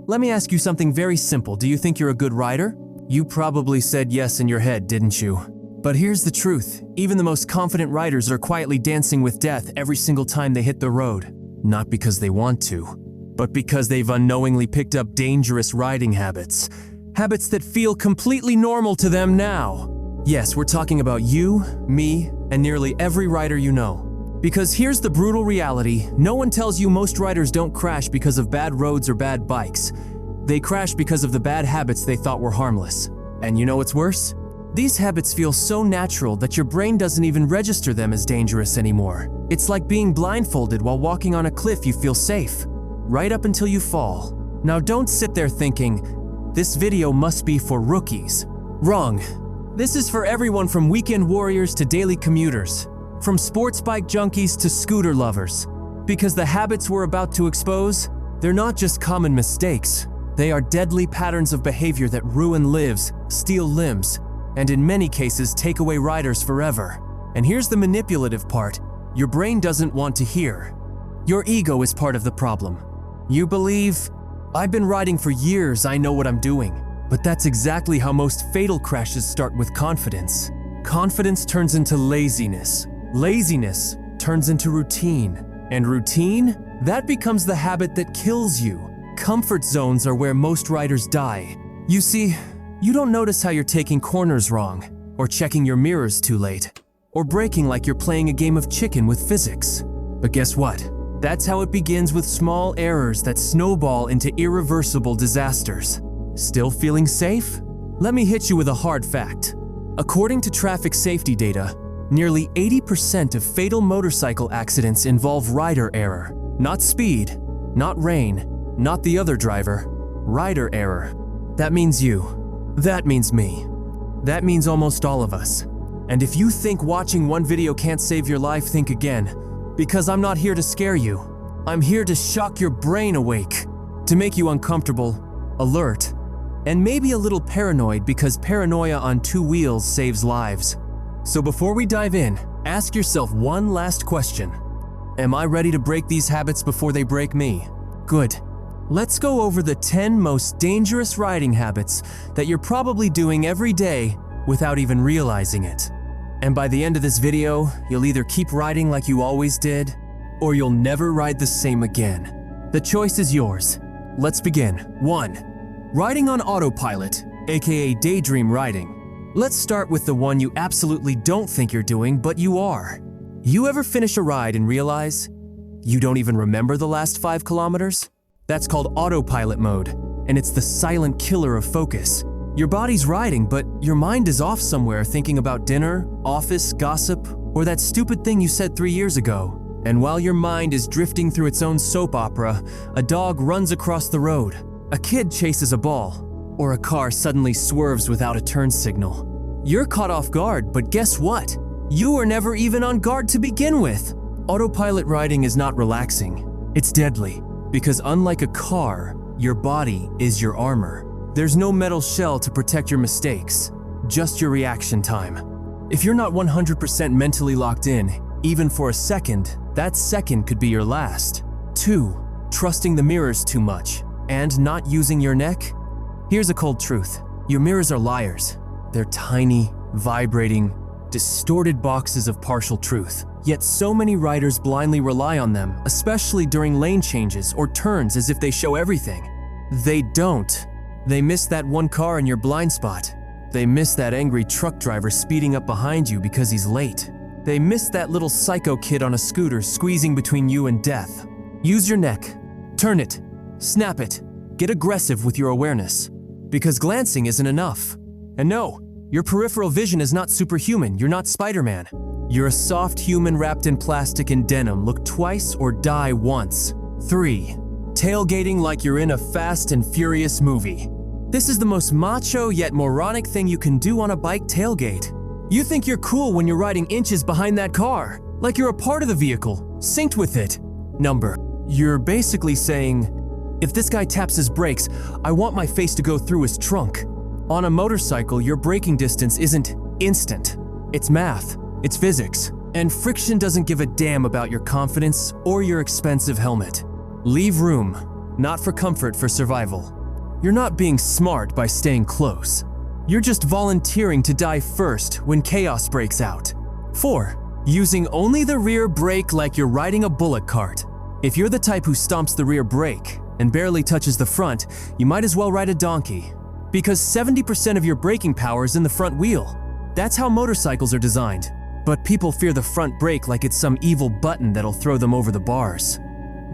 Let me ask you something very simple. Do you think you're a good rider? You probably said yes in your head, didn't you? But here's the truth. Even the most confident riders are quietly dancing with death every single time they hit the road. Not because they want to, but because they've unknowingly picked up dangerous riding habits. Habits that feel completely normal to them now. Yes, we're talking about you, me, and nearly every rider you know. Because here's the brutal reality. No one tells you most riders don't crash because of bad roads or bad bikes. They crash because of the bad habits they thought were harmless. And you know what's worse? These habits feel so natural that your brain doesn't even register them as dangerous anymore. It's like being blindfolded while walking on a cliff. You feel safe, right up until you fall. Now don't sit there thinking, this video must be for rookies. Wrong. This is for everyone from weekend warriors to daily commuters. From sports bike junkies to scooter lovers. Because the habits we're about to expose, they're not just common mistakes. They are deadly patterns of behavior that ruin lives, steal limbs, and in many cases take away riders forever. And here's the manipulative part. Your brain doesn't want to hear. Your ego is part of the problem. You believe, I've been riding for years, I know what I'm doing. But that's exactly how most fatal crashes start with confidence. Confidence turns into laziness. Laziness turns into routine. And routine? That becomes the habit that kills you. Comfort zones are where most riders die. You see, you don't notice how you're taking corners wrong, or checking your mirrors too late, or braking like you're playing a game of chicken with physics. But guess what? That's how it begins, with small errors that snowball into irreversible disasters. Still feeling safe? Let me hit you with a hard fact. According to traffic safety data, nearly 80% of fatal motorcycle accidents involve rider error. Not speed, not rain, not the other driver. Rider error. That means you. That means me. That means almost all of us. And if you think watching one video can't save your life, think again. Because I'm not here to scare you. I'm here to shock your brain awake. To make you uncomfortable, alert, and maybe a little paranoid, because paranoia on two wheels saves lives. So before we dive in, ask yourself one last question. Am I ready to break these habits before they break me? Good. Let's go over the 10 most dangerous riding habits that you're probably doing every day without even realizing it. And by the end of this video, you'll either keep riding like you always did, or you'll never ride the same again. The choice is yours. Let's begin. 1. Riding on autopilot, aka daydream riding. Let's start with the one you absolutely don't think you're doing, but you are. You ever finish a ride and realize you don't even remember the last 5 kilometers? That's called autopilot mode, and it's the silent killer of focus. Your body's riding, but your mind is off somewhere, thinking about dinner, office, gossip, or that stupid thing you said 3 years ago. And while your mind is drifting through its own soap opera, a dog runs across the road, a kid chases a ball, or a car suddenly swerves without a turn signal. You're caught off guard, but guess what? You were never even on guard to begin with. Autopilot riding is not relaxing. It's deadly, because unlike a car, your body is your armor. There's no metal shell to protect your mistakes, just your reaction time. If you're not 100% mentally locked in, even for a second, that second could be your last. 2. Trusting the mirrors too much and not using your neck. Here's a cold truth. Your mirrors are liars. They're tiny, vibrating, distorted boxes of partial truth. Yet so many riders blindly rely on them, especially during lane changes or turns, as if they show everything. They don't. They miss that one car in your blind spot. They miss that angry truck driver speeding up behind you because he's late. They miss that little psycho kid on a scooter squeezing between you and death. Use your neck. Turn it. Snap it. Get aggressive with your awareness. Because glancing isn't enough. And no, your peripheral vision is not superhuman. You're not Spider-Man. You're a soft human wrapped in plastic and denim. Look twice or die once. 3. Tailgating like you're in a Fast and Furious movie. This is the most macho yet moronic thing you can do on a bike: tailgate. You think you're cool when you're riding inches behind that car, like you're a part of the vehicle, synced with it. You're basically saying, if this guy taps his brakes, I want my face to go through his trunk. On a motorcycle, your braking distance isn't instant. It's math, it's physics, and friction doesn't give a damn about your confidence or your expensive helmet. Leave room, not for comfort, for survival. You're not being smart by staying close. You're just volunteering to die first when chaos breaks out. 4. Using only the rear brake like you're riding a bullock cart. If you're the type who stomps the rear brake and barely touches the front, you might as well ride a donkey. Because 70% of your braking power is in the front wheel. That's how motorcycles are designed. But people fear the front brake like it's some evil button that'll throw them over the bars.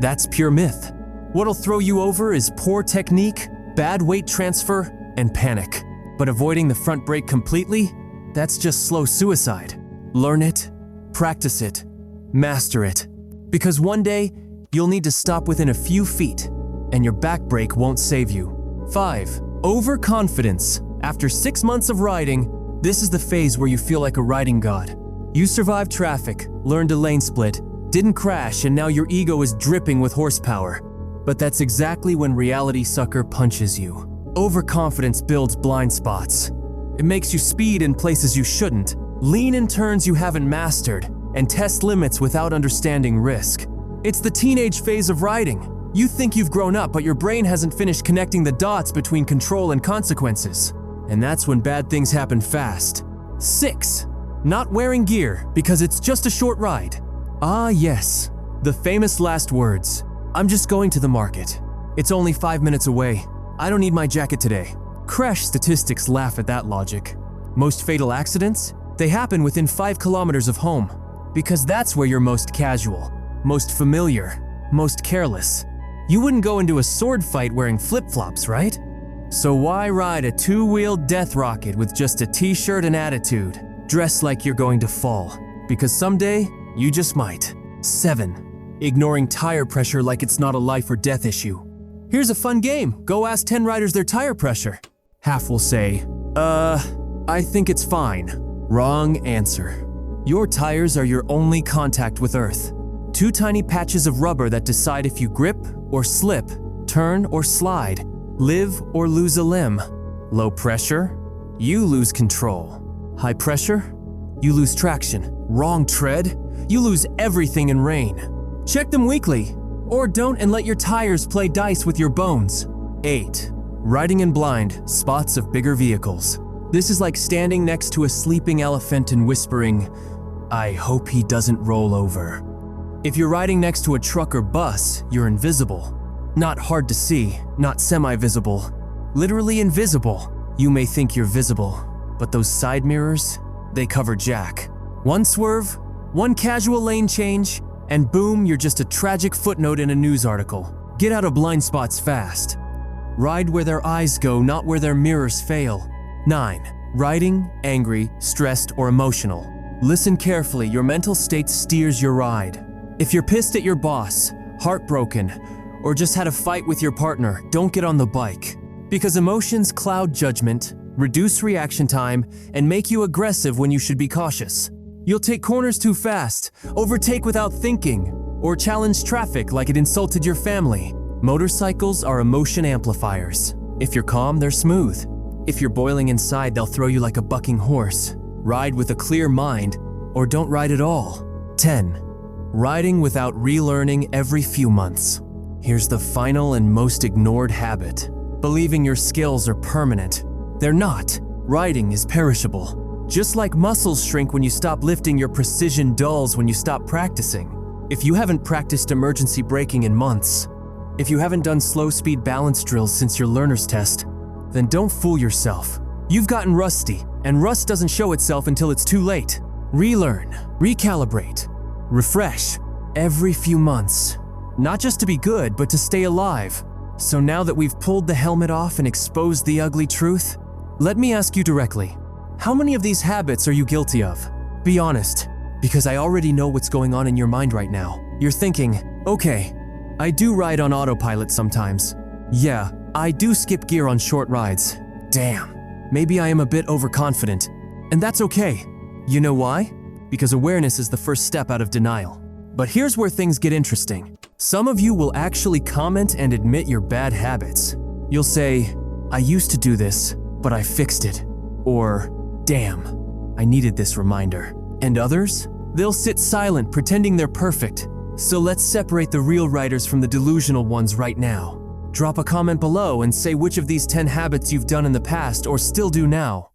That's pure myth. What'll throw you over is poor technique, bad weight transfer, and panic. But avoiding the front brake completely? That's just slow suicide. Learn it, practice it, master it. Because one day, you'll need to stop within a few feet, and your back brake won't save you. 5. Overconfidence. After 6 months of riding, this is the phase where you feel like a riding god. You survived traffic, learned a lane split, didn't crash, and now your ego is dripping with horsepower. But that's exactly when reality sucker punches you. Overconfidence builds blind spots. It makes you speed in places you shouldn't, lean in turns you haven't mastered, and test limits without understanding risk. It's the teenage phase of riding. You think you've grown up, but your brain hasn't finished connecting the dots between control and consequences. And that's when bad things happen fast. 6. Not wearing gear because it's just a short ride. Ah yes, the famous last words. I'm just going to the market. It's only 5 minutes away. I don't need my jacket today. Crash statistics laugh at that logic. Most fatal accidents? They happen within 5 kilometers of home. Because that's where you're most casual, most familiar, most careless. You wouldn't go into a sword fight wearing flip-flops, right? So why ride a two-wheeled death rocket with just a t-shirt and attitude? Dress like you're going to fall. Because someday, you just might. 7. Ignoring tire pressure like it's not a life or death issue. Here's a fun game. Go ask 10 riders their tire pressure. Half will say, I think it's fine. Wrong answer. Your tires are your only contact with Earth. 2 tiny patches of rubber that decide if you grip or slip, turn or slide, live or lose a limb. Low pressure, you lose control. High pressure, you lose traction. Wrong tread, you lose everything in rain. Check them weekly, or don't and let your tires play dice with your bones. 8. Riding in blind spots of bigger vehicles. This is like standing next to a sleeping elephant and whispering, I hope he doesn't roll over. If you're riding next to a truck or bus, you're invisible. Not hard to see, not semi-visible. Literally invisible. You may think you're visible, but those side mirrors, they cover jack. One swerve, one casual lane change, and boom, you're just a tragic footnote in a news article. Get out of blind spots fast. Ride where their eyes go, not where their mirrors fail. 9. Riding, angry, stressed, or emotional. Listen carefully, your mental state steers your ride. If you're pissed at your boss, heartbroken, or just had a fight with your partner, don't get on the bike. Because emotions cloud judgment, reduce reaction time, and make you aggressive when you should be cautious. You'll take corners too fast, overtake without thinking, or challenge traffic like it insulted your family. Motorcycles are emotion amplifiers. If you're calm, they're smooth. If you're boiling inside, they'll throw you like a bucking horse. Ride with a clear mind, or don't ride at all. 10. Riding without relearning every few months. Here's the final and most ignored habit. Believing your skills are permanent. They're not. Riding is perishable. Just like muscles shrink when you stop lifting, your precision dulls when you stop practicing. If you haven't practiced emergency braking in months, if you haven't done slow speed balance drills since your learner's test, then don't fool yourself. You've gotten rusty, and rust doesn't show itself until it's too late. Relearn, recalibrate, refresh every few months. Not just to be good, but to stay alive. So now that we've pulled the helmet off and exposed the ugly truth, let me ask you directly, how many of these habits are you guilty of? Be honest, because I already know what's going on in your mind right now. You're thinking, okay, I do ride on autopilot sometimes. Yeah, I do skip gear on short rides. Damn, maybe I am a bit overconfident. And that's okay. You know why? Because awareness is the first step out of denial. But here's where things get interesting. Some of you will actually comment and admit your bad habits. You'll say, I used to do this, but I fixed it. Or, damn, I needed this reminder. And others? They'll sit silent pretending they're perfect. So let's separate the real riders from the delusional ones right now. Drop a comment below and say which of these 10 habits you've done in the past or still do now.